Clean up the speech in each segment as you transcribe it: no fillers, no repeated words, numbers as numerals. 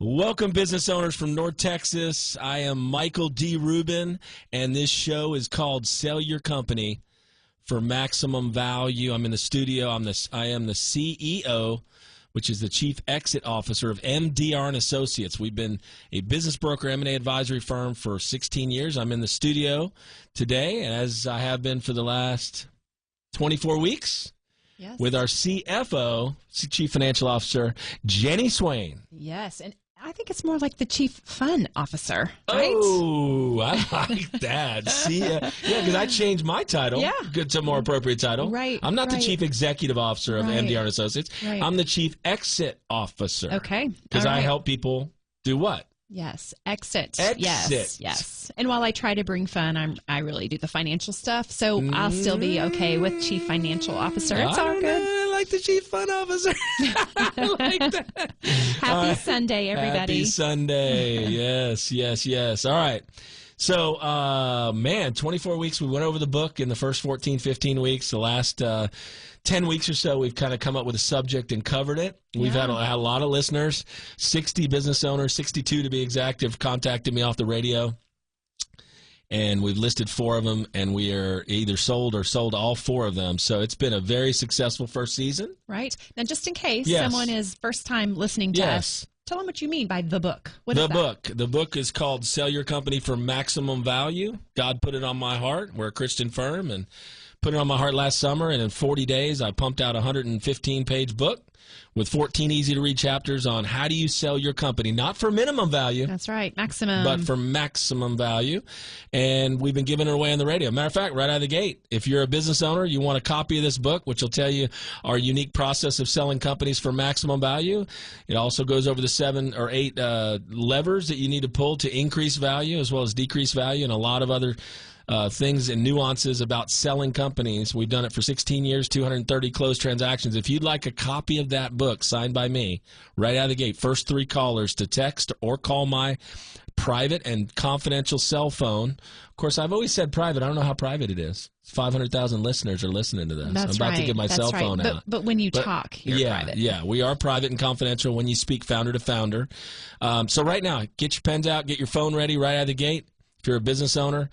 Welcome, business owners from North Texas. I am Michael D. Rubin, and this show is called Sell Your Company for Maximum Value. I'm in the studio. I am the CEO, which is the Chief Exit Officer of MDR Associates. We've been a business broker, M&A Advisory firm for 16 years. I'm in the studio today, as I have been for the last 24 weeks. Yes. With our CFO, Chief Financial Officer, Jenny Swain. Yes, and I think it's more like the Chief Fun Officer, right? Oh, I like that. See, yeah, because I changed my title. Yeah. Good to a more appropriate title. Right. I'm not the Chief Executive Officer of MDR Associates. Right. I'm the Chief Exit Officer. Okay. Because I help people do what? Yes, exit. Exit. Yes. And while I try to bring fun, I really do the financial stuff. So I'll still be okay with Chief Financial Officer. It's all good. I like the Chief Fun Officer. I like that. Happy Sunday, everybody. Happy Sunday. Yes. All right. So, 24 weeks. We went over the book in the first 14, 15 weeks. The last 10 weeks or so, we've kind of come up with a subject and covered it. We've had a lot of listeners, 60 business owners, 62 to be exact, have contacted me off the radio. And we've listed 4 of them, and we are either sold or sold all 4 of them. So it's been a very successful first season. Right. Now, just in case someone is first time listening to us, tell them what you mean by the book. What is that? The book is called Sell Your Company for Maximum Value. God put it on my heart. We're a Christian firm, and put it on my heart last summer. And in 40 days, I pumped out a 115-page book with 14 easy-to-read chapters on how do you sell your company, not for minimum value. That's right, maximum. But for maximum value. And we've been giving it away on the radio. Matter of fact, right out of the gate, if you're a business owner, you want a copy of this book, which will tell you our unique process of selling companies for maximum value. It also goes over the 7 or 8 levers that you need to pull to increase value as well as decrease value, and a lot of other things and nuances about selling companies. We've done it for 16 years, 230 closed transactions. If you'd like a copy of that book signed by me, right out of the gate, first 3 callers to text or call my private and confidential cell phone. Of course, I've always said private. I don't know how private it is. 500,000 listeners are listening to this. That's I'm about to give my cell phone out. But when you talk, you're private. Yeah, we are private and confidential when you speak founder to founder. So right now, get your pens out, get your phone ready right out of the gate. If you're a business owner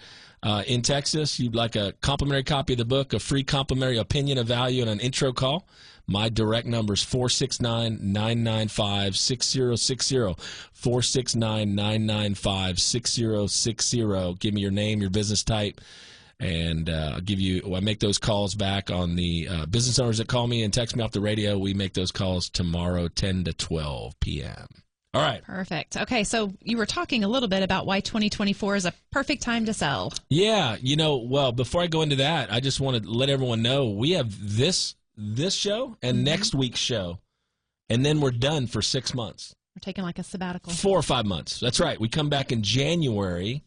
in Texas, you'd like a complimentary copy of the book, a free complimentary opinion of value, and an intro call. My direct number is 469-995-6060. 469-995-6060. Give me your name, your business type, and I make those calls back on the business owners that call me and text me off the radio. We make those calls tomorrow, 10 to 12 p.m. All right. Perfect. Okay, so you were talking a little bit about why 2024 is a perfect time to sell. Yeah, well, before I go into that, I just want to let everyone know we have this show and next week's show, and then we're done for 6 months. We're taking like a sabbatical. 4 or 5 months. That's right. We come back in January,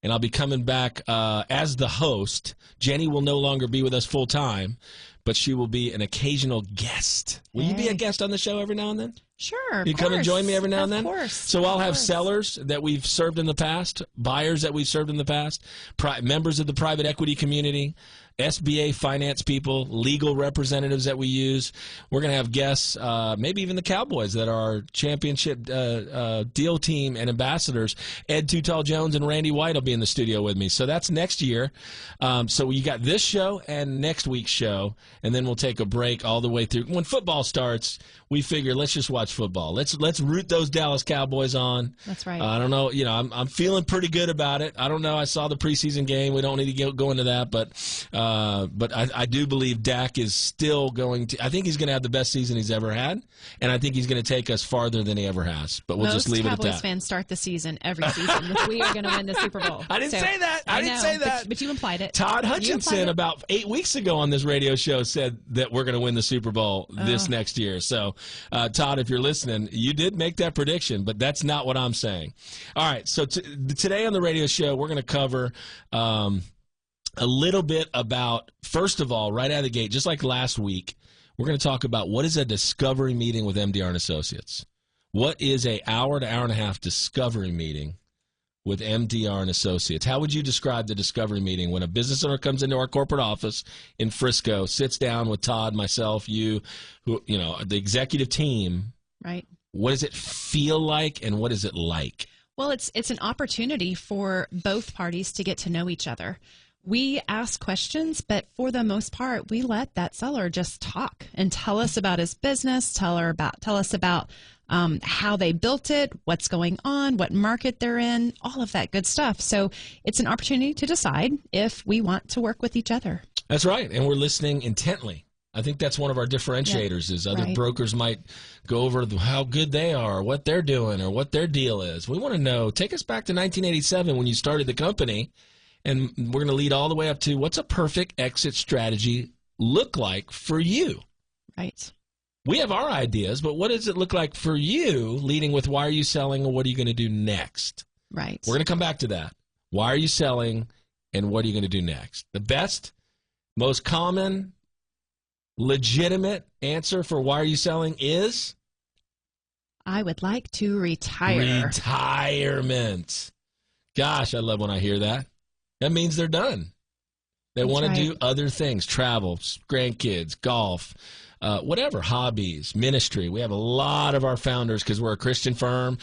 and I'll be coming back as the host. Jenny will no longer be with us full time, but she will be an occasional guest. Will you be a guest on the show every now and then? Sure. You come and join me every now and then? Of course. So I'll have sellers that we've served in the past, buyers that we've served in the past, members of the private equity community, SBA finance people, legal representatives that we use. We're going to have guests, maybe even the Cowboys that are our championship deal team and ambassadors. Ed Too Tall Jones and Randy White will be in the studio with me. So that's next year. So you got this show and next week's show, and then we'll take a break all the way through. When football starts, we figure let's just watch football. Let's root those Dallas Cowboys on. That's right. I don't know. I'm feeling pretty good about it. I don't know. I saw the preseason game. We don't need to go into that, but I do believe Dak is still going to. I think he's going to have the best season he's ever had, and I think he's going to take us farther than he ever has. But we'll just leave it at that. Most Cowboys fans start the season every season with we are going to win the Super Bowl. I didn't say that. I didn't say that. But you implied it. Todd Hutchinson about 8 weeks ago on this radio show said that we're going to win the Super Bowl this next year. So, Todd, if you're listening, you did make that prediction, but that's not what I'm saying. All right, so today on the radio show, we're going to cover a little bit about, first of all, right out of the gate, just like last week, we're going to talk about what is a discovery meeting with MDR Associates. What is an hour to hour and a half discovery meeting with MDR Associates? How would you describe the discovery meeting when a business owner comes into our corporate office in Frisco, sits down with Todd, myself, the executive team, right, what does it feel like, and what is it like? Well, it's an opportunity for both parties to get to know each other. We ask questions, but for the most part, we let that seller just talk and tell us about his business, tell us about how they built it, what's going on, what market they're in, all of that good stuff. So it's an opportunity to decide if we want to work with each other. That's right, and we're listening intently. I think that's one of our differentiators is other brokers might go over how good they are, what they're doing, or what their deal is. We want to know. Take us back to 1987 when you started the company. And we're going to lead all the way up to what's a perfect exit strategy look like for you? Right. We have our ideas, but what does it look like for you, leading with why are you selling and what are you going to do next? Right. We're going to come back to that. Why are you selling and what are you going to do next? The best, most common, legitimate answer for why are you selling is? I would like to retire. Retirement. Gosh, I love when I hear that. That means they're done. They want to do other things, travel, grandkids, golf, whatever, hobbies, ministry. We have a lot of our founders, because we're a Christian firm.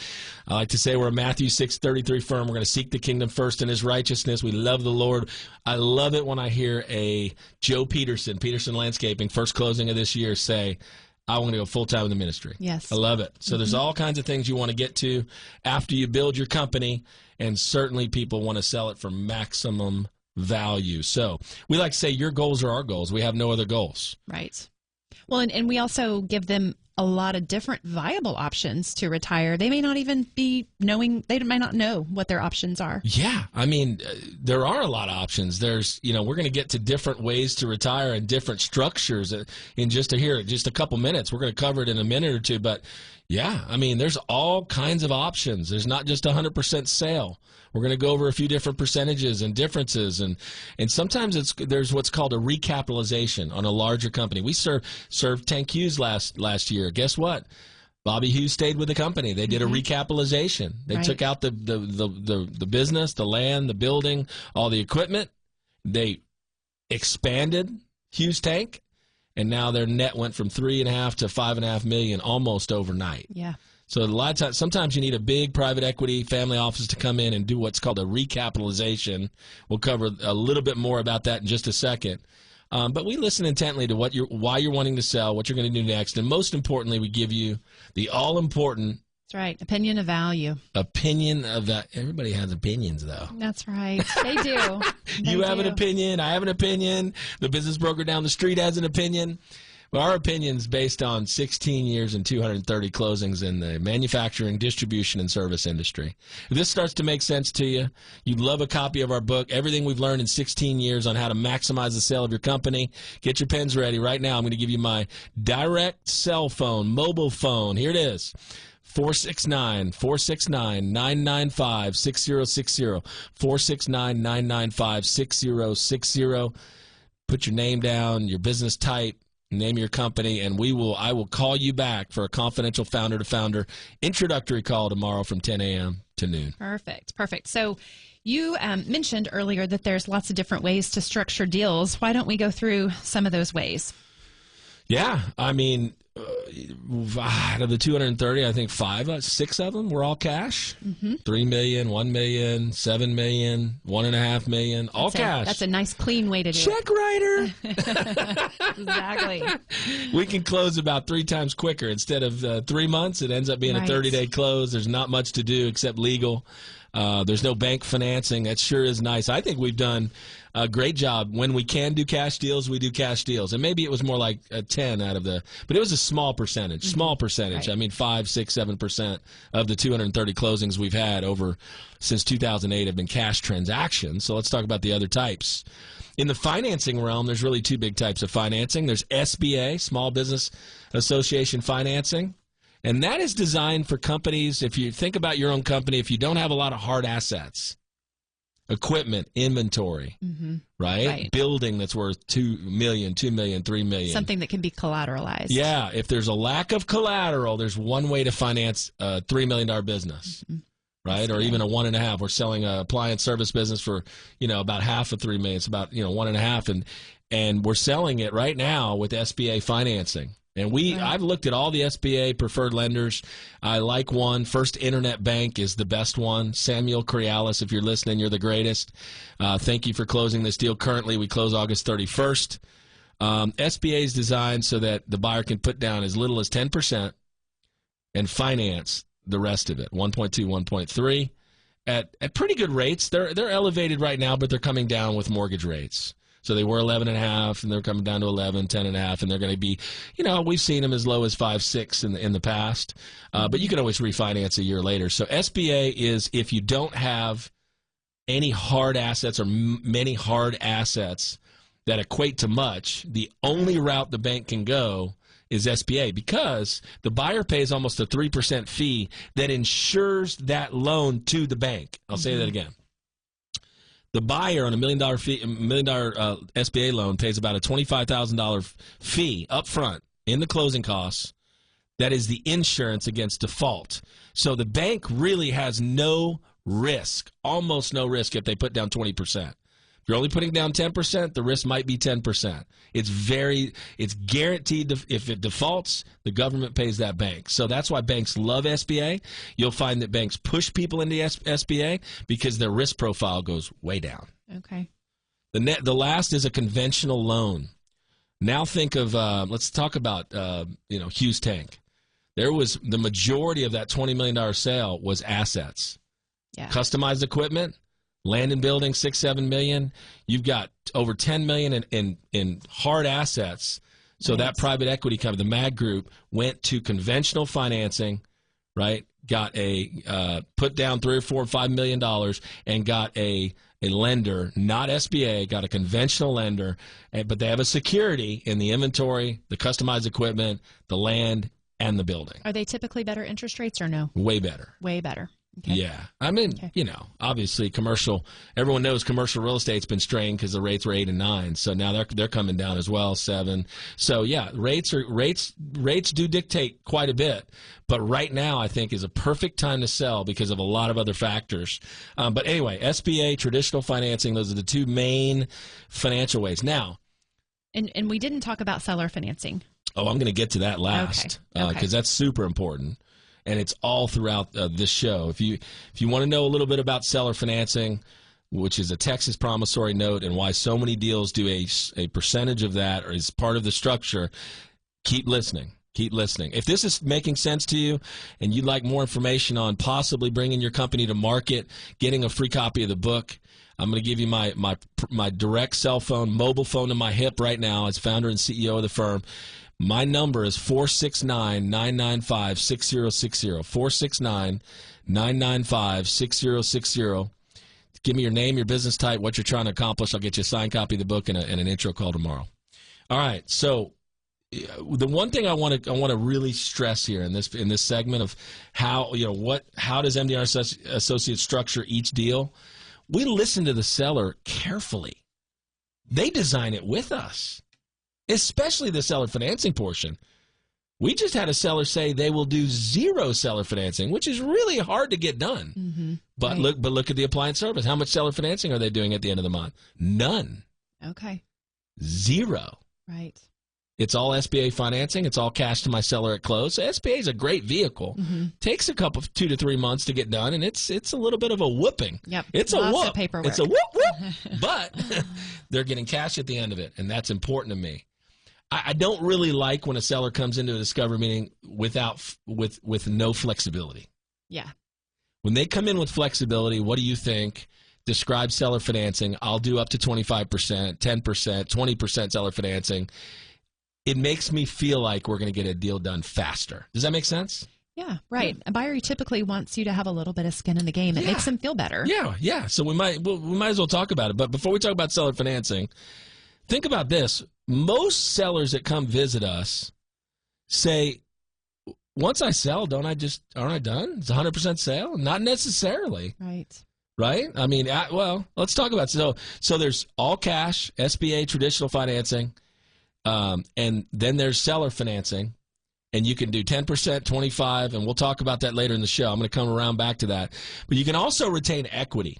I like to say we're a Matthew 6:33 firm. We're going to seek the kingdom first and his righteousness. We love the Lord. I love it when I hear a Joe Peterson Landscaping, first closing of this year, say, I want to go full-time in the ministry. Yes. I love it. So there's all kinds of things you want to get to after you build your company, and certainly people want to sell it for maximum value. So we like to say your goals are our goals. We have no other goals. Right. Well, and we also give them a lot of different viable options to retire. They may not even be knowing, they might not know what their options are. Yeah. I mean, there are a lot of options. There's, we're going to get to different ways to retire and different structures in just a couple minutes. We're going to cover it in a minute or two, but yeah, I mean, there's all kinds of options. There's not just 100% sale. We're going to go over a few different percentages and differences, and sometimes there's what's called a recapitalization on a larger company. We served Tank Hughes last year. Guess what? Bobby Hughes stayed with the company. They did a recapitalization. They took out the business, the land, the building, all the equipment. They expanded Hughes Tank, and now their net went from $3.5 to $5.5 million almost overnight. Yeah. So a lot of times, sometimes you need a big private equity family office to come in and do what's called a recapitalization. We'll cover a little bit more about that in just a second. But we listen intently to why you're wanting to sell, what you're going to do next, and most importantly, we give you the all-important. That's right. Opinion of value. Opinion of that. Everybody has opinions, though. That's right. They do. You have an opinion. I have an opinion. The business broker down the street has an opinion. Well, our opinion's based on 16 years and 230 closings in the manufacturing, distribution, and service industry. If this starts to make sense to you, you'd love a copy of our book, Everything We've Learned in 16 Years on How to Maximize the Sale of Your Company. Get your pens ready. Right now, I'm going to give you my direct cell phone, mobile phone. Here it is. 469-995-6060. 469-995-6060. Put your name down, your business type, name your company, and I will call you back for a confidential founder-to-founder introductory call tomorrow from 10 a.m. to noon. Perfect. So you mentioned earlier that there's lots of different ways to structure deals. Why don't we go through some of those ways? Yeah. I mean, out of the 230, I think 6 of them were all cash. $3 million, $1 million, $7 million, $1.5 million, all cash. That's a nice, clean way to do Check writer. Exactly. We can close about 3 times quicker. Instead of 3 months, it ends up being a 30-day close. There's not much to do except legal. There's no bank financing. That sure is nice. I think we've done a great job. When we can do cash deals, we do cash deals. And maybe it was more like 10 out of but it was a small percentage. Right. I mean, 5, 6, 7% of the 230 closings we've had since 2008 have been cash transactions. So let's talk about the other types. In the financing realm, there's really 2 big types of financing. There's SBA, Small Business Association financing. And that is designed for companies, if you think about your own company, if you don't have a lot of hard assets, equipment, inventory, right? Building that's worth $2 million, $3 million. Something that can be collateralized. Yeah. If there's a lack of collateral, there's one way to finance a $3 million business, right? Or even a 1.5. We're selling a appliance service business for, about half of $3 million. It's about, 1.5. And we're selling it right now with SBA financing. And I've looked at all the SBA preferred lenders. I like one. First Internet Bank is the best one. Samuel Coriolis, if you're listening, you're the greatest. Thank you for closing this deal. Currently, we close August 31st. SBA is designed so that the buyer can put down as little as 10% and finance the rest of it, 1.2, 1.3, at pretty good rates. They're elevated right now, but they're coming down with mortgage rates. So they were 11.5, and they're coming down to 11, 10.5, and they're going to be, we've seen them as low as 5, 6 in the past. But you can always refinance a year later. So SBA is, if you don't have any hard assets or many hard assets that equate to much, the only route the bank can go is SBA, because the buyer pays almost a 3% fee that insures that loan to the bank. I'll say that again. The buyer on $1 million SBA loan pays about a $25,000 fee up front in the closing costs. That is the insurance against default. So the bank really has no risk, almost no risk, if they put down 20%. If you're only putting down 10%, the risk might be 10%. It's guaranteed if it defaults, the government pays that bank. So that's why banks love SBA. You'll find that banks push people into SBA because their risk profile goes way down. Okay. The last is a conventional loan. Now think of let's talk about Hughes Tank. There was the majority of that $20 million sale was assets. Yeah. Customized equipment. Land and building, $6-7 million. You've got over $10 million in hard assets. So that private equity company, the MAG Group, went to conventional financing, right? Got put down $3 or $4 or $5 million and got a lender, not SBA, got a conventional lender, but they have a security in the inventory, the customized equipment, the land, and the building. Are they typically better interest rates or no? Way better. Way better. Okay. Yeah. I mean, obviously everyone knows commercial real estate's been strained because the rates were 8 and 9. So now they're coming down as well, 7. So yeah, rates do dictate quite a bit. But right now I think is a perfect time to sell because of a lot of other factors. But anyway, SBA, traditional financing, those are the two main financial ways. Now, and we didn't talk about seller financing. Oh, I'm going to get to that last because that's super important. And it's all throughout this show. If you want to know a little bit about seller financing, which is a Texas promissory note, and why so many deals do a percentage of that or is part of the structure, keep listening. Keep listening. If this is making sense to you and you'd like more information on possibly bringing your company to market, getting a free copy of the book, I'm going to give you my direct cell phone, mobile phone to my hip right now as founder and CEO of the firm. My number is 469-995-6060, 469-995-6060. Give me your name, your business type, what you're trying to accomplish. I'll get you a signed copy of the book and an intro call tomorrow. All right, so the one thing I want to really stress here in this segment of how does MDR Associates structure each deal? We listen to the seller carefully. They design it with us, especially the seller financing portion. We just had a seller say they will do 0 seller financing, which is really hard to get done. Mm-hmm. But right. Look at the appliance service. How much seller financing are they doing at the end of the month? None. Okay. 0. Right. It's all SBA financing. It's all cash to my seller at close. So SBA is a great vehicle. Mm-hmm. Takes a couple of 2 to 3 months to get done, and it's a little bit of a whooping. Yep. It's Lots a whoop. Of paperwork. It's a whoop. But they're getting cash at the end of it, and that's important to me. I don't really like when a seller comes into a discovery meeting with no flexibility. Yeah. When they come in with flexibility, what do you think? Describe seller financing. I'll do up to 25%, 10%, 20% seller financing. It makes me feel like we're going to get a deal done faster. Does that make sense? Yeah, right. A buyer typically wants you to have a little bit of skin in the game. It makes them feel better. Yeah. So we might as well talk about it. But before we talk about seller financing, think about this. Most sellers that come visit us say, once I sell, aren't I done? It's 100% sale? Not necessarily. Right? I mean, let's talk about it. So there's all cash, SBA, traditional financing, and then there's seller financing, and you can do 10%, 25%, and we'll talk about that later in the show. I'm going to come around back to that. But you can also retain equity.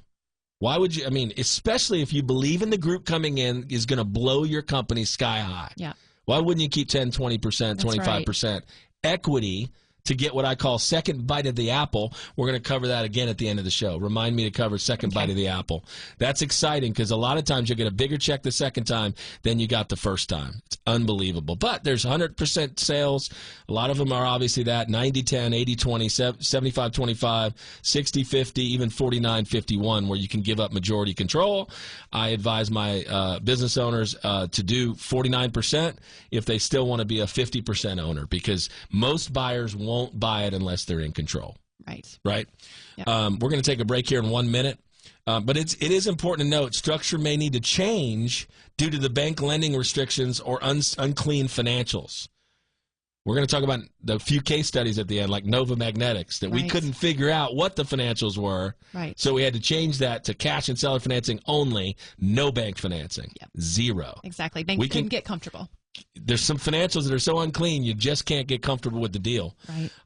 Why would you? I mean, especially if you believe in the group coming in is going to blow your company sky high. Yeah. Why wouldn't you keep 10, 20%, 25% equity to get what I call second bite of the apple? We're going to cover that again at the end of the show. Remind me to cover second bite of the apple. That's exciting because a lot of times you'll get a bigger check the second time than you got the first time. It's unbelievable. But there's 100% sales. A lot of them are obviously that 90-10, 80-20, 75-25, 60-50, even 49-51, where you can give up majority control. I advise my business owners to do 49% if they still want to be a 50% owner, because most buyers won't buy it unless they're in control. Right. Yep. We're going to take a break here in 1 minute. But it is important to note structure may need to change due to the bank lending restrictions or unclean financials. We're going to talk about the few case studies at the end, like Nova Magnetics, that we couldn't figure out what the financials were. So we had to change that to cash and seller financing only, no bank financing. Zero. Exactly. Banks couldn't get comfortable. There's some financials that are so unclean, you just can't get comfortable with the deal.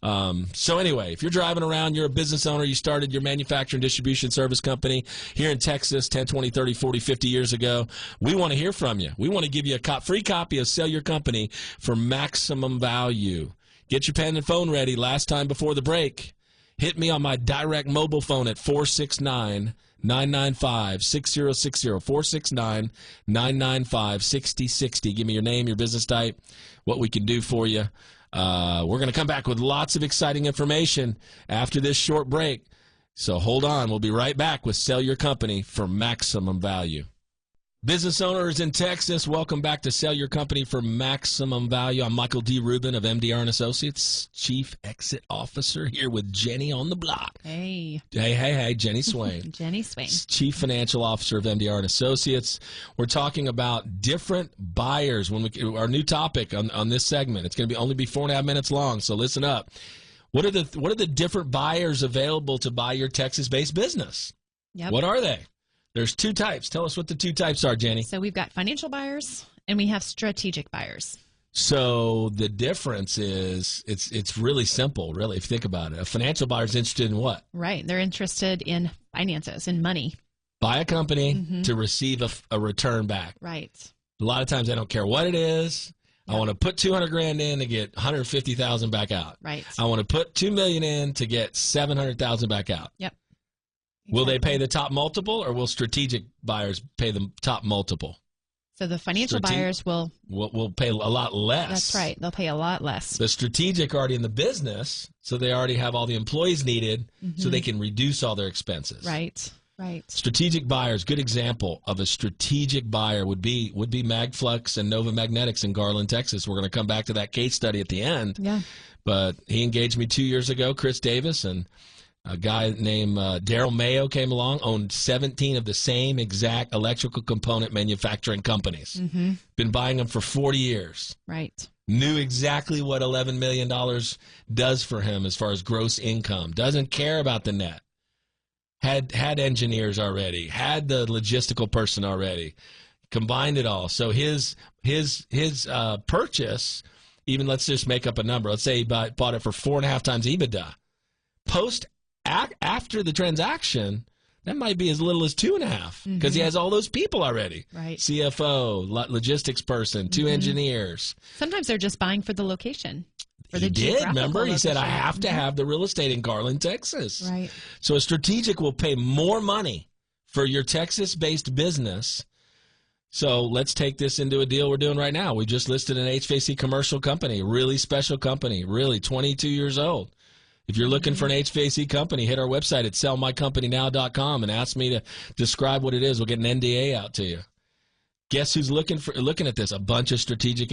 So anyway, if you're driving around, you're a business owner, you started your manufacturing distribution service company here in Texas 10, 20, 30, 40, 50 years ago, we want to hear from you. We want to give you a free copy of Sell Your Company for Maximum Value. Get your pen and phone ready. Last time before the break, hit me on my direct mobile phone at 469-995-6060, 469-995-6060. Give me your name, your business type, what we can do for you. We're going to come back with lots of exciting information after this short break. So hold on. We'll be right back with Sell Your Company for Maximum Value. Business owners in Texas, welcome back to Sell Your Company for Maximum Value. I'm Michael D. Rubin of MDR Associates, Chief Exit Officer, here with Jenny on the block. Hey, Jenny Swain. Jenny Swain. Chief Financial Officer of MDR Associates. We're talking about different buyers. Our new topic on this segment. It's going to only be 4.5 minutes long, so listen up. What are the different buyers available to buy your Texas-based business? What are they? There's two types. Tell us what the two types are, Jenny. So we've got financial buyers and we have strategic buyers. So the difference is it's really simple, really, if you think about it. A financial buyer is interested in what? Right. They're interested in finances and money. Buy a company to receive a return back. Right. A lot of times they don't care what it is. I want to put $200,000 in to get $150,000 back out. Right. I want to put $2 million in to get $700,000 back out. Yep. Will they pay the top multiple, or will strategic buyers pay the top multiple? So the financial buyers will pay a lot less. That's right. They'll pay a lot less. The strategic are already in the business, so they already have all the employees needed, so they can reduce all their expenses. Right. Strategic buyers, good example of a strategic buyer would be Magflux and Nova Magnetics in Garland, Texas. We're going to come back to that case study at the end. Yeah. But he engaged me 2 years ago, Chris Davis, and a guy named Daryl Mayo came along, owned 17 of the same exact electrical component manufacturing companies. Been buying them for 40 years. Right. Knew exactly what $11 million does for him as far as gross income. Doesn't care about the net. Had engineers already. Had the logistical person already. Combined it all. So his purchase, even let's just make up a number. Let's say he bought it for 4.5 times EBITDA. After the transaction, that might be as little as 2.5 because he has all those people already. Right. CFO, logistics person, 2 engineers. Sometimes they're just buying for the location. He did, remember? He said, I have to have the real estate in Garland, Texas. Right. So a strategic will pay more money for your Texas-based business. So let's take this into a deal we're doing right now. We just listed an HVAC commercial company, really special company, really 22 years old. If you're looking for an HVAC company, hit our website at sellmycompanynow.com and ask me to describe what it is. We'll get an NDA out to you. Guess who's looking at this? A bunch of strategic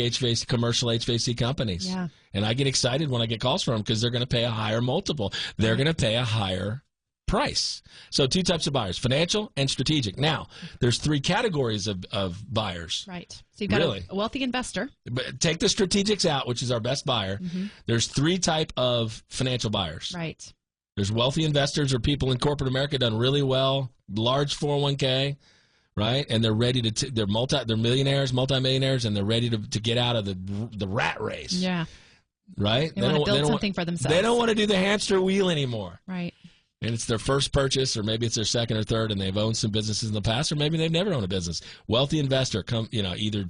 commercial HVAC companies. Yeah. And I get excited when I get calls from them because they're going to pay a higher multiple. They're going to pay a higher price. So 2 types of buyers, financial and strategic. Now, there's 3 categories of buyers. Right. So you've got a wealthy investor. But take the strategics out, which is our best buyer. There's 3 type of financial buyers. Right. There's wealthy investors or people in corporate America done really well, large 401k, right? And they're ready to they're millionaires, multimillionaires, and they're ready to get out of the rat race. Yeah. Right? They want to build something for themselves. They don't want to do the hamster wheel anymore. Right. And it's their first purchase, or maybe it's their second or third, and they've owned some businesses in the past, or maybe they've never owned a business. Wealthy investor, either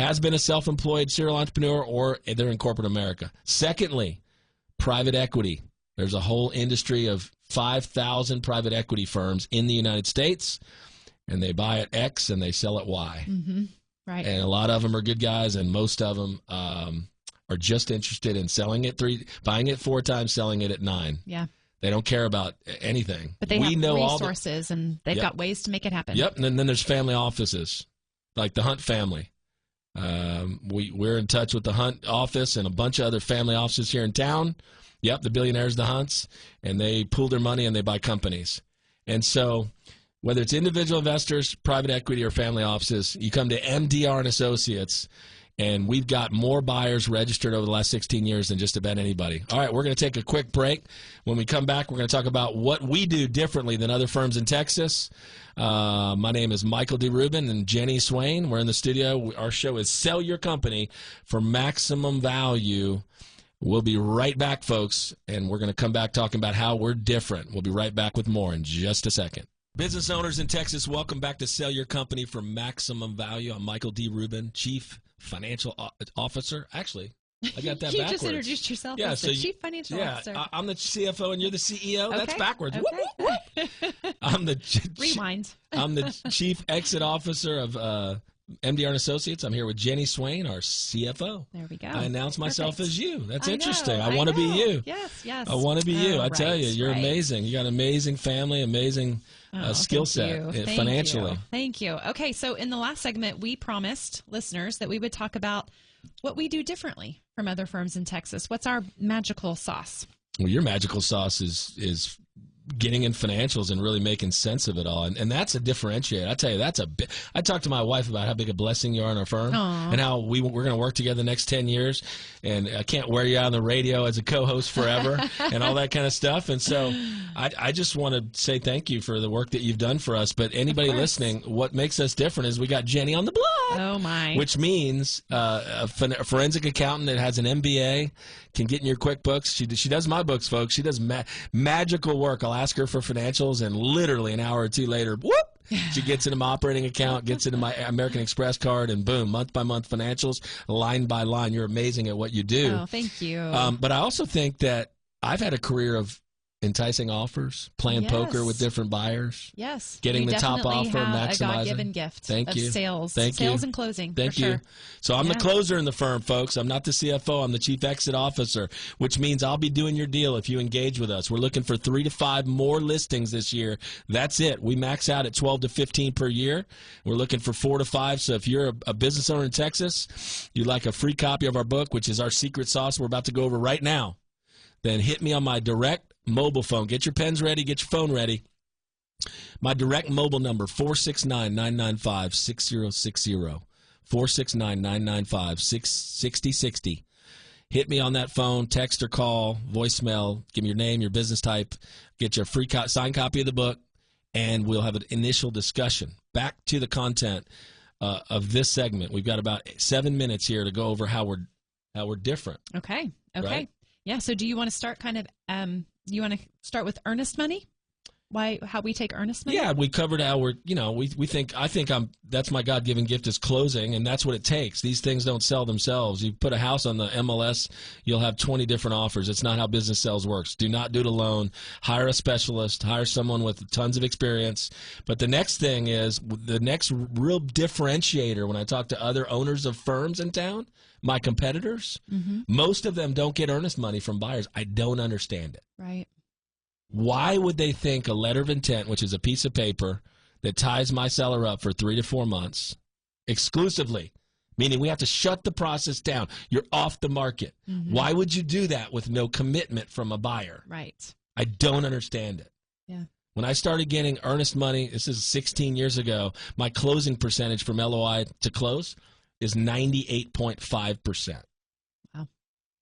has been a self-employed serial entrepreneur, or they're in corporate America. Secondly, private equity. There's a whole industry of 5,000 private equity firms in the United States, and they buy at X and they sell at Y. Mm-hmm. Right. And a lot of them are good guys, and most of them are just interested in selling it buying it 4 times, selling it at 9. Yeah. They don't care about anything. But they have resources, and they've got ways to make it happen. Yep, and then there's family offices, like the Hunt family. We're in touch with the Hunt office and a bunch of other family offices here in town. Yep, the billionaires, the Hunts, and they pool their money and they buy companies. And so whether it's individual investors, private equity, or family offices, you come to MDR Associates, and we've got more buyers registered over the last 16 years than just about anybody. All right, we're going to take a quick break. When we come back, we're going to talk about what we do differently than other firms in Texas. My name is Michael D. Rubin and Jenny Swain. We're in the studio. Our show is Sell Your Company for Maximum Value. We'll be right back, folks, and we're going to come back talking about how we're different. We'll be right back with more in just a second. Business owners in Texas, welcome back to Sell Your Company for Maximum Value. I'm Michael D. Rubin, Chief Financial Officer. Actually, I got that you backwards. Just introduced yourself as the Chief Financial Officer. I'm the CFO and you're the CEO. Okay. That's backwards. Okay. Whoop, whoop, whoop. I'm the Rewind. I'm the Chief Exit Officer of MDR Associates. I'm here with Jenny Swain, our CFO. There we go. I announce myself Perfect. as you. That's I interesting. know, I want to be you. Yes, yes. I want to be you. I tell you, you're right. amazing. You got an amazing family, amazing skill set financially. Thank you. Okay, so in the last segment, we promised listeners that we would talk about what we do differently from other firms in Texas. What's our magical sauce? Well, your magical sauce is getting in financials and really making sense of it all. And that's a differentiator. I tell you, I talked to my wife about how big a blessing you are in our firm. Aww. And how we're going to work together the next 10 years. And I can't wear you out on the radio as a co-host forever and all that kind of stuff. And so I just want to say thank you for the work that you've done for us. But anybody listening, what makes us different is we got Jenny on the block. Oh, my. Which means a forensic accountant that has an MBA can get in your QuickBooks. She does my books, folks. She does magical work. I'll ask her for financials, and literally an hour or two later, whoop, she gets into my operating account, gets into my American Express card, and boom, month-by-month financials, line by line. You're amazing at what you do. Oh, thank you. But I also think that I've had a career of enticing offers, playing poker with different buyers. Yes. Getting the top offer, have maximizing. A God-given gift Thank of you. sales. Thank you. Sales and closing. Thank for you. Sure. So I'm the closer in the firm, folks. I'm not the CFO. I'm the Chief Exit Officer, which means I'll be doing your deal if you engage with us. We're looking for 3 to 5 more listings this year. That's it. We max out at 12 to 15 per year. We're looking for 4 to 5. So if you're a business owner in Texas, you'd like a free copy of our book, which is our secret sauce we're about to go over right now, then hit me on my direct mobile phone. Get your pens ready. Get your phone ready. My direct mobile number, 469-995-6060. 469-995-6060. Hit me on that phone, text or call, voicemail, give me your name, your business type, get your free signed copy of the book, and we'll have an initial discussion. Back to the content of this segment. We've got about 7 minutes here to go over how we're different. Okay. Right? Yeah, so do you want to start you want to start with earnest money? How we take earnest money? Yeah, we covered how that's my God-given gift is closing, and that's what it takes. These things don't sell themselves. You put a house on the MLS, you'll have 20 different offers. It's not how business sales works. Do not do it alone. Hire a specialist. Hire someone with tons of experience. But the next thing is, the next real differentiator when I talk to other owners of firms in town, my competitors, most of them don't get earnest money from buyers. I don't understand it. Right. Why would they think a letter of intent, which is a piece of paper that ties my seller up for 3 to 4 months exclusively, meaning we have to shut the process down. You're off the market. Why would you do that with no commitment from a buyer? Right. I don't understand it. Yeah. When I started getting earnest money, this is 16 years ago, my closing percentage from LOI to close is 98.5%. Wow.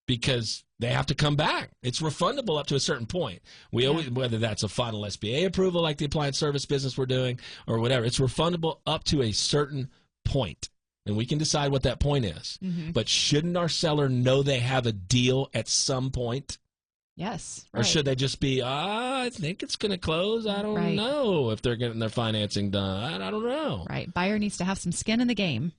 Because they have to come back. It's refundable up to a certain point. We always, whether that's a final SBA approval like the appliance service business we're doing or whatever, it's refundable up to a certain point. And we can decide what that point is. But shouldn't our seller know they have a deal at some point? Yes. Right. Or should they just be, I think it's going to close. I don't know if they're getting their financing done. I don't know. Right. Buyer needs to have some skin in the game.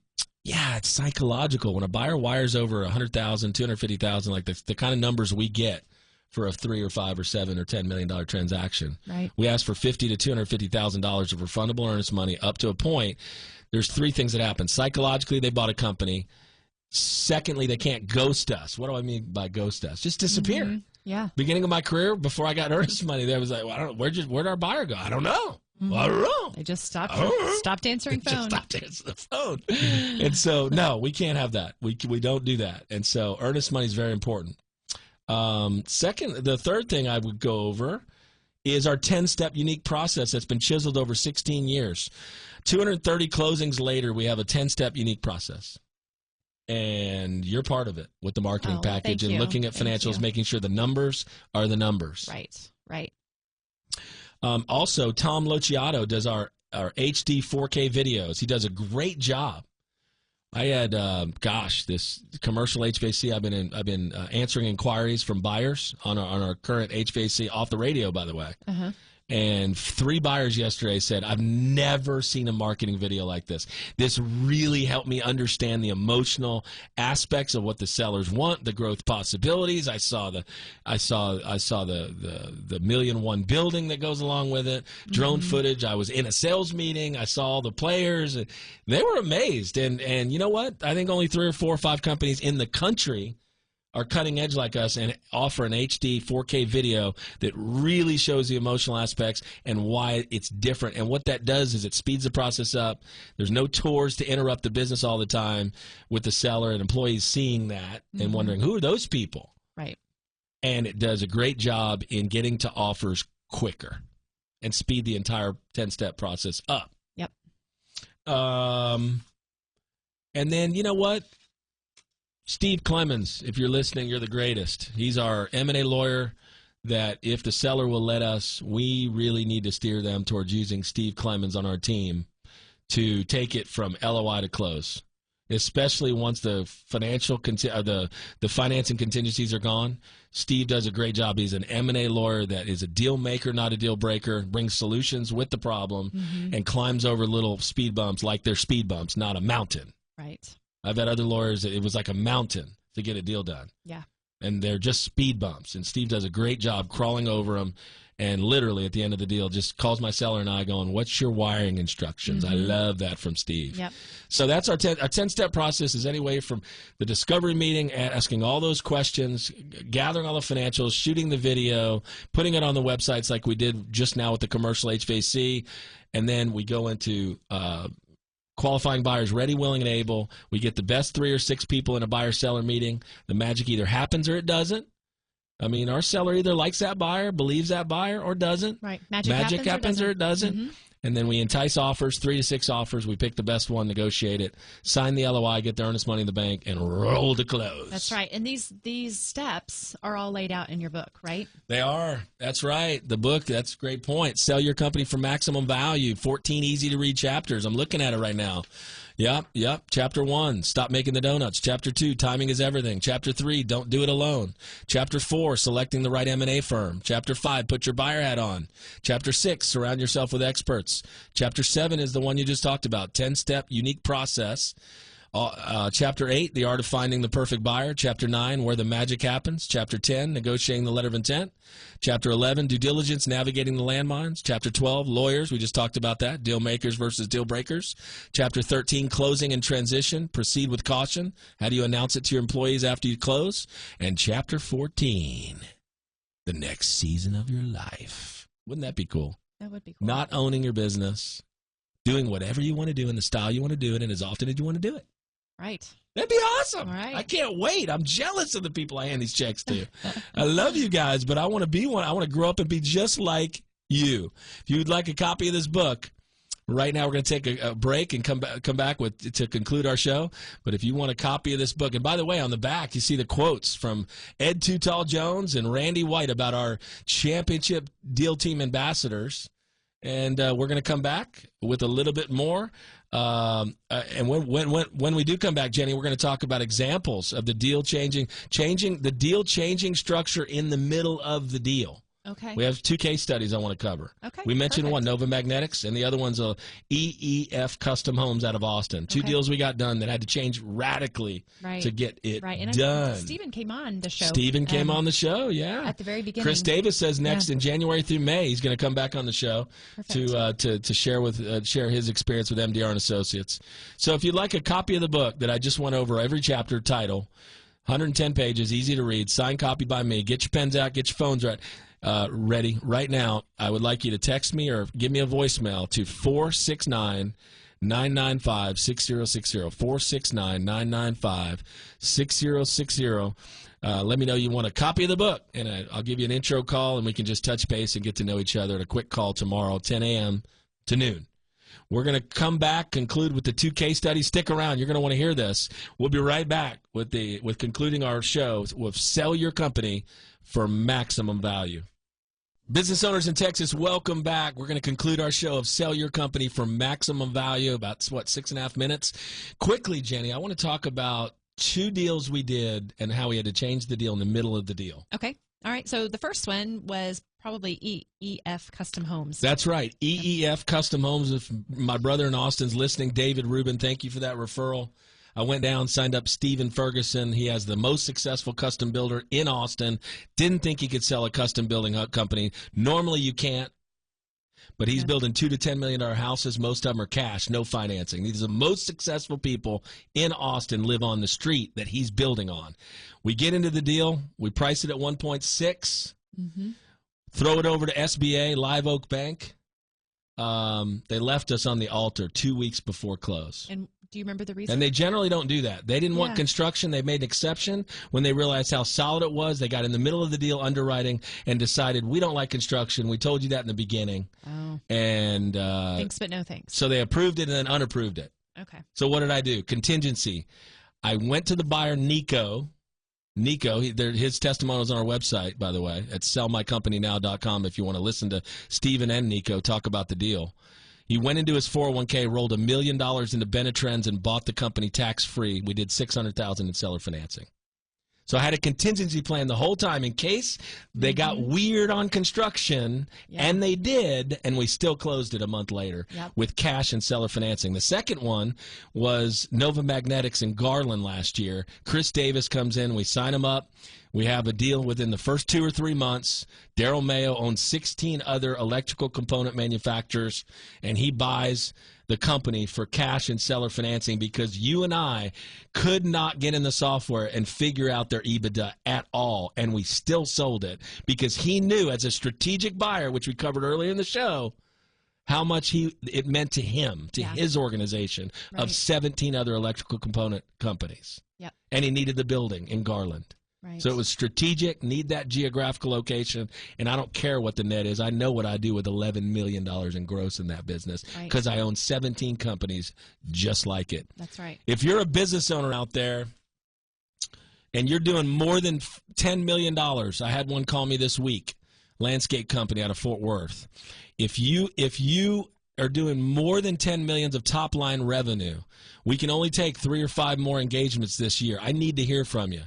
Yeah, it's psychological. When a buyer wires over $100,000, $250,000, like the kind of numbers we get for a $3 or $5 or $7 or $10 million transaction, right? We ask for $50,000 to $250,000 of refundable earnest money up to a point. There's three things that happen. Psychologically, they bought a company. Secondly, they can't ghost us. What do I mean by ghost us? Just disappear. Mm-hmm. Yeah. Beginning of my career, before I got earnest money, there was like, well, I don't know, where'd our buyer go? I don't know. Mm-hmm. Well, I don't know. They just stopped answering phone. Just stopped answering the phone. And so, no, we can't have that. We don't do that. And so, earnest money is very important. The third thing I would go over is our 10-step unique process that's been chiseled over 16 years. 230 closings later, we have a 10-step unique process. And you're part of it with the marketing package and looking at financials, making sure the numbers are the numbers. Right. Also, Tom Lociato does our HD 4K videos. He does a great job. I had, this commercial HVAC. I've been answering inquiries from buyers on our current HVAC off the radio, by the way. Uh-huh. And 3 buyers yesterday said, I've never seen a marketing video like this. This really helped me understand the emotional aspects of what the sellers want, the growth possibilities. I saw the $1 million building that goes along with it, drone footage. I was in a sales meeting. I saw all the players. And they were amazed. And you know what? I think only 3 or 4 or 5 companies in the country are cutting edge like us and offer an HD 4K video that really shows the emotional aspects and why it's different. And what that does is it speeds the process up. There's no tours to interrupt the business all the time with the seller and employees seeing that and wondering, who are those people? Right. And it does a great job in getting to offers quicker and speed the entire 10-step process up. Yep. And then, you know what? Steve Clemens, if you're listening, you're the greatest. He's our M&A lawyer that if the seller will let us, we really need to steer them towards using Steve Clemens on our team to take it from LOI to close, especially once the financing contingencies are gone. Steve does a great job. He's an M&A lawyer that is a deal maker, not a deal breaker, brings solutions with the problem, and climbs over little speed bumps like they're speed bumps, not a mountain. Right. I've had other lawyers that it was like a mountain to get a deal done. Yeah. And they're just speed bumps. And Steve does a great job crawling over them and literally at the end of the deal just calls my seller and I going, what's your wiring instructions? I love that from Steve. Yep. So that's our 10-step process is anyway from the discovery meeting, asking all those questions, gathering all the financials, shooting the video, putting it on the websites like we did just now with the commercial HVAC. And then we go into qualifying buyers ready, willing, and able. We get the best 3 or 6 people in a buyer-seller meeting. The magic either happens or it doesn't. I mean, our seller either likes that buyer, believes that buyer, or doesn't. Right. Magic happens or it doesn't. And then we entice offers, 3 to 6 offers. We pick the best one, negotiate it, sign the LOI, get the earnest money in the bank, and roll to close. That's right. And these steps are all laid out in your book, right? They are. That's right. The book, that's a great point. Sell Your Company for Maximum Value, 14 easy-to-read chapters. I'm looking at it right now. Yep. Chapter 1, Stop Making the Donuts. Chapter 2, Timing is Everything. Chapter 3, Don't Do It Alone. Chapter 4, Selecting the Right M&A Firm. Chapter 5, Put Your Buyer Hat On. Chapter 6, Surround Yourself with Experts. Chapter 7 is the one you just talked about, 10-step unique process. Chapter 8, The Art of Finding the Perfect Buyer. Chapter 9, Where the Magic Happens. Chapter 10, Negotiating the Letter of Intent. Chapter 11, Due Diligence, Navigating the Landmines. Chapter 12, Lawyers. We just talked about that. Deal makers versus deal breakers. Chapter 13, Closing and Transition. Proceed with caution. How do you announce it to your employees after you close? And Chapter 14, The Next Season of Your Life. Wouldn't that be cool? That would be cool. Not owning your business. Doing whatever you want to do in the style you want to do it and as often as you want to do it. Right. That'd be awesome. All right. I can't wait. I'm jealous of the people I hand these checks to. I love you guys, but I want to be one. I want to grow up and be just like you. If you'd like a copy of this book, right now we're going to take a break and come back to conclude our show. But if you want a copy of this book, and by the way, on the back you see the quotes from Ed Too Tall Jones and Randy White about our championship deal team ambassadors. And we're going to come back with a little bit more. And when we do come back, Jenny, we're going to talk about examples of the deal changing the deal changing structure in the middle of the deal. Okay. We have 2 case studies I want to cover. Okay, We mentioned perfect. one, Nova Magnetics, and the other one's EEF Custom Homes out of Austin. 2 deals we got done that had to change radically to get it and done. Stephen came on the show. Stephen came on the show, yeah. At the very beginning. Chris Davis says next in January through May he's going to come back on the show to share his experience with MDR and Associates. So if you'd like a copy of the book that I just went over every chapter, title, 110 pages, easy to read, signed copy by me. Get your pens out, get your phones ready right now. I would like you to text me or give me a voicemail to 469-995-6060, 469-995-6060. Let me know you want a copy of the book, and I'll give you an intro call, and we can just touch base and get to know each other at a quick call tomorrow, 10 a.m. to noon. We're going to come back, conclude with the 2 case studies. Stick around. You're going to want to hear this. We'll be right back with concluding our show with Sell Your Company for Maximum Value. Business owners in Texas, welcome back. We're going to conclude our show of Sell Your Company for Maximum Value, about, 6.5 minutes. Quickly, Jenny, I want to talk about 2 deals we did and how we had to change the deal in the middle of the deal. Okay. All right. So the first one was probably EEF Custom Homes. That's right. EEF Custom Homes. If my brother in Austin's listening, David Rubin, thank you for that referral. I went down, signed up Stephen Ferguson. He has the most successful custom builder in Austin. Didn't think he could sell a custom building company. Normally you can't. But he's building $2 to $10 million houses. Most of them are cash, no financing. These are the most successful people in Austin live on the street that he's building on. We get into the deal. We price it at 1.6. Throw it over to SBA, Live Oak Bank. They left us on the altar 2 weeks before close. And do you remember the reason? And they generally don't do that. They didn't want construction. They made an exception when they realized how solid it was. They got in the middle of the deal underwriting and decided, we don't like construction. We told you that in the beginning. Oh. And thanks, but no thanks. So they approved it and then unapproved it. Okay. So what did I do? Contingency. I went to the buyer, Nico, his testimonial is on our website, by the way, at sellmycompanynow.com if you want to listen to Stephen and Nico talk about the deal. He went into his 401k, rolled $1 million into Benetrends, and bought the company tax-free. We did $600,000 in seller financing. So I had a contingency plan the whole time in case they got weird on construction, and they did, and we still closed it a month later with cash and seller financing. The second one was Nova Magnetics in Garland last year. Chris Davis comes in. We sign him up. We have a deal within the first 2 or 3 months. Daryl Mayo owns 16 other electrical component manufacturers, and he buys the company for cash and seller financing because you and I could not get in the software and figure out their EBITDA at all, and we still sold it because he knew as a strategic buyer, which we covered earlier in the show, how much it meant to him, to his organization of 17 other electrical component companies. Yep. And he needed the building in Garland. Right. So it was strategic, need that geographical location, and I don't care what the net is. I know what I do with $11 million in gross in that business because I own 17 companies just like it. That's right. If you're a business owner out there and you're doing more than $10 million, I had one call me this week, landscape company out of Fort Worth. If you are doing more than 10 million of top line revenue, we can only take 3 or 5 more engagements this year. I need to hear from you.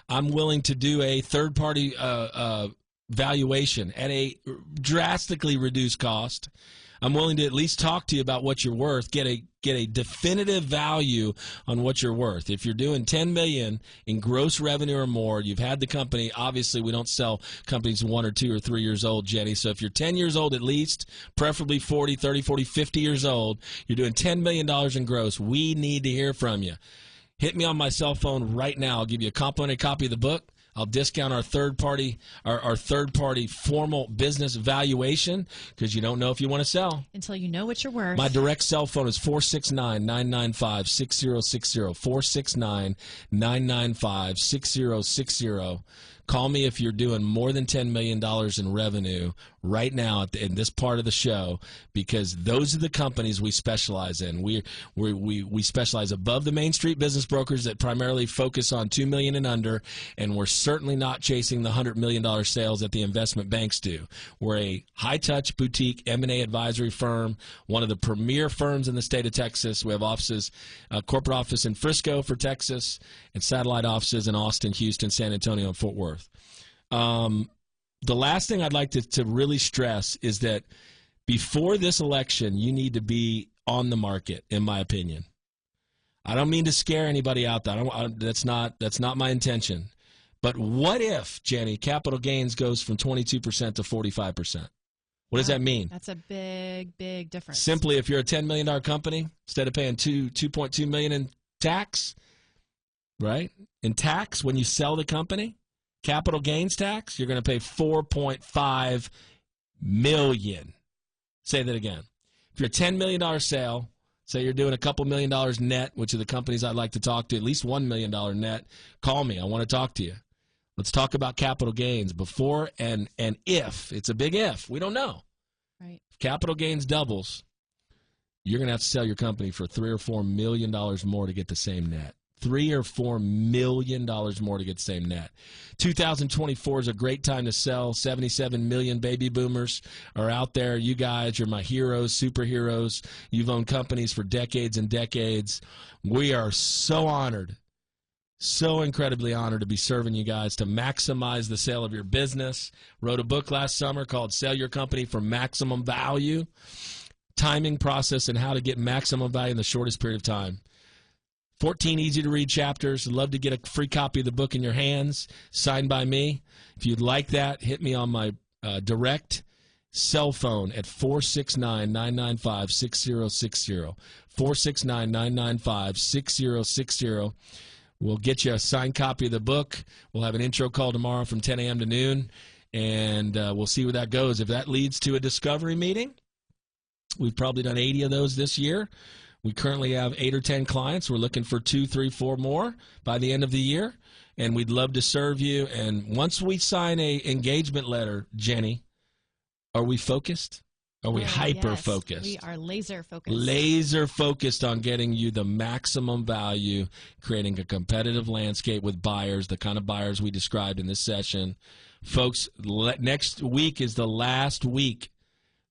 I'm willing to do a third-party valuation at a drastically reduced cost. I'm willing to at least talk to you about what you're worth, get a definitive value on what you're worth. If you're doing $10 million in gross revenue or more, you've had the company. Obviously, we don't sell companies 1 or 2 or 3 years old, Jenny. So if you're 10 years old at least, preferably 40, 30, 40, 50 years old, you're doing $10 million in gross, we need to hear from you. Hit me on my cell phone right now. I'll give you a complimentary copy of the book. I'll discount our third party formal business valuation because you don't know if you want to sell until you know what you're worth. My direct cell phone is 469-995-6060, 469-995-6060. Call me if you're doing more than $10 million in revenue right now in this part of the show, because those are the companies we specialize in. We specialize above the Main Street business brokers that primarily focus on $2 million and under, and we're certainly not chasing the $100 million sales that the investment banks do. We're a high-touch boutique M&A advisory firm, one of the premier firms in the state of Texas. We have offices, a corporate office in Frisco for Texas, and satellite offices in Austin, Houston, San Antonio, and Fort Worth. the last thing I'd like to really stress is that before this election, you need to be on the market, in my opinion. I don't mean to scare anybody out there. That's not my intention. But what if, Jenny, capital gains goes from 22% to 45%? What does that mean? That's a big, big difference. Simply, if you're a $10 million company, instead of paying $2.2 million in tax, right? In tax, when you sell the company, capital gains tax, you're going to pay $4.5 million. Say that again. If you're a $10 million sale, say you're doing a couple $1 million net, which are the companies I'd like to talk to, at least $1 million net, call me. I want to talk to you. Let's talk about capital gains before and if. It's a big if. We don't know. Right. If capital gains doubles, you're going to have to sell your company for $3 or $4 million more to get the same net. $3 or $4 million more to get the same net. 2024 is a great time to sell. 77 million baby boomers are out there. You guys, you're my heroes, superheroes. You've owned companies for decades and decades. We are so honored, so incredibly honored to be serving you guys to maximize the sale of your business. Wrote a book last summer called Sell Your Company for Maximum Value. Timing, process, and how to get maximum value in the shortest period of time. 14 easy-to-read chapters. I'd love to get a free copy of the book in your hands, signed by me. If you'd like that, hit me on my direct cell phone at 469-995-6060. 469-995-6060. We'll get you a signed copy of the book. We'll have an intro call tomorrow from 10 a.m. to noon, and we'll see where that goes. If that leads to a discovery meeting, we've probably done 80 of those this year. We currently have 8 or 10 clients. We're looking for 2, 3, 4 more by the end of the year, and we'd love to serve you. And once we sign a engagement letter, Jenny, are we focused? Are we hyper-focused? Yes, we are laser-focused. Laser-focused on getting you the maximum value, creating a competitive landscape with buyers, the kind of buyers we described in this session. Folks, next week is the last week.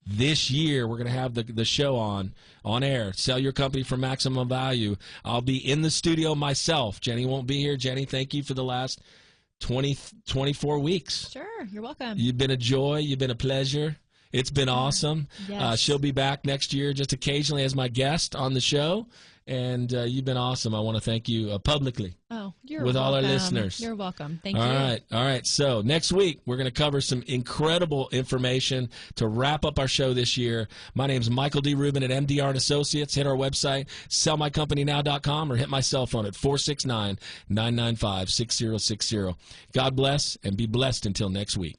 This year, we're going to have the show on air. Sell Your Company for Maximum Value. I'll be in the studio myself. Jenny won't be here. Jenny, thank you for the last 24 weeks. Sure, you're welcome. You've been a joy. You've been a pleasure. It's been awesome. Yes. She'll be back next year just occasionally as my guest on the show. And you've been awesome. I want to thank you publicly. Oh, you're with welcome. all our listeners. You're welcome. Thank you. All right. So next week, we're going to cover some incredible information to wrap up our show this year. My name is Michael D. Rubin at MDR Associates. Hit our website, sellmycompanynow.com, or hit my cell phone at 469-995-6060. God bless, and be blessed until next week.